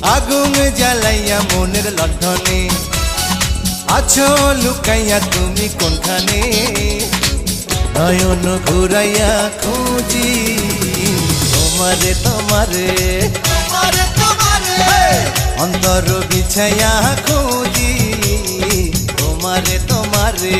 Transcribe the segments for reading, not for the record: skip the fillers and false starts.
আগুন জ্বালাইয়া মনের লণ্ঠনে আছো লুকাইয়া তুমি কোনখানে নয়ন ঘুরাইয়া খুঁজি তোমারে তোমারে অন্তর বিছাইয়া খুঁজি তোমারে তোমারে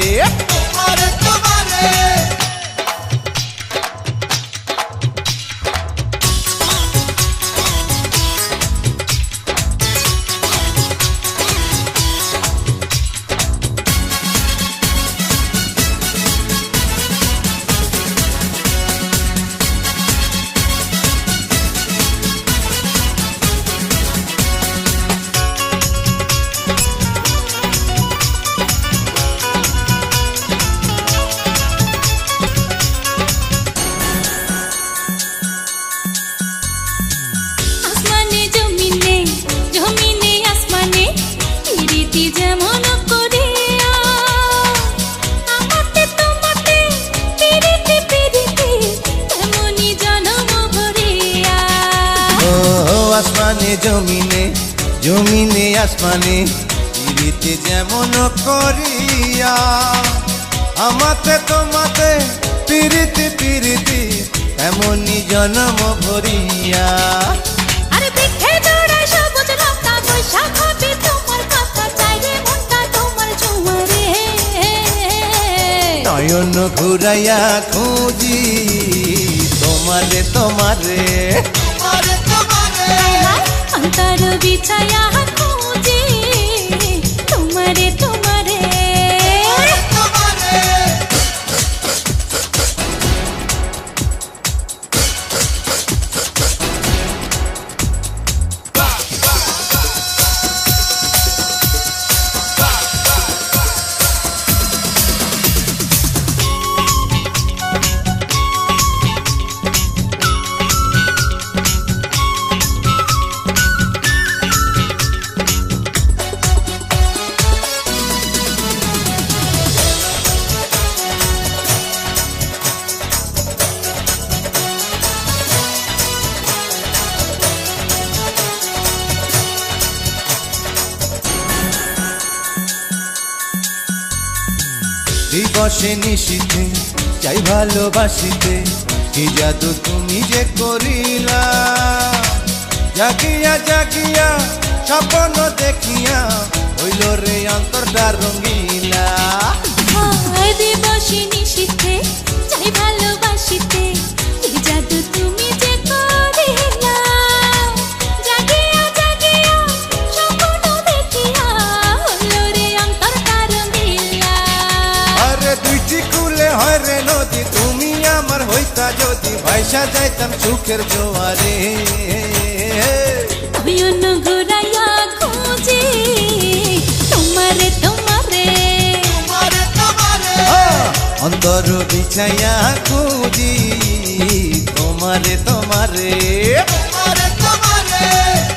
আসমানে জমিনে জমিনে আসমানে পিরিতি যেমন করিয়া আমাতে তোমাতে পিরিতি পিরিতি এমনি জন্ম ভরিয়া আরে দেখে দৌড়ায় সবুজ রাস্তা বৈশাখ হবে তোমার কথা চাইরে মনটা তোমার ঝুমারে নয়ন ঘুরাইয়া খুঁজি তোমারে তোমারে অন্তর বিছায়া খুঁজি তোমারে তোমারে দিবসে নিশীথে চাই ভালোবাসিতে কি জাদু তুমি যে করিলা জাগিয়া জাগিয়া স্বপ্ন দেখিয়া হইল রে অন্তরটা রঙিলা দিবসে নিশীথে চাই ভালোবাসিতে কি জাদু তুমি যে করিলা জাগিয়া জাগিয়া স্বপ্ন দেখিয়া হইল রে অন্তরটা রঙিলা আরে দুইটি কুলে হয় রে নদী তুমি আমার হইতা যদি ভাইসা যাইতাম সুখের জোয়ারে নয়ন ঘুরাইয়া খুঁজি তোমারে তোমারে অন্তর বিছাইয়া খুঁজি তোমারে তোমারে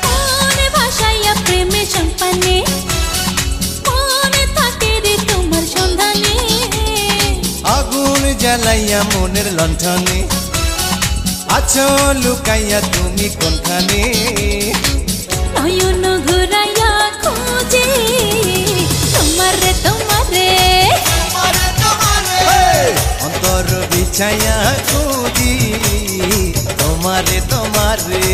মনে ভাসাইয়া প্রেমের সম্পানে মনে থাকে রে তোমার সন্ধানে আগুন জ্বালাইয়া মনের লণ্ঠনে আছো লুকাইয়া তুমি কোনখানে নয়ন ঘুরাইয়া খুঁজি তোমারে তোমারে অন্তর বিছাইয়া খুঁজি তোমারে তোমারে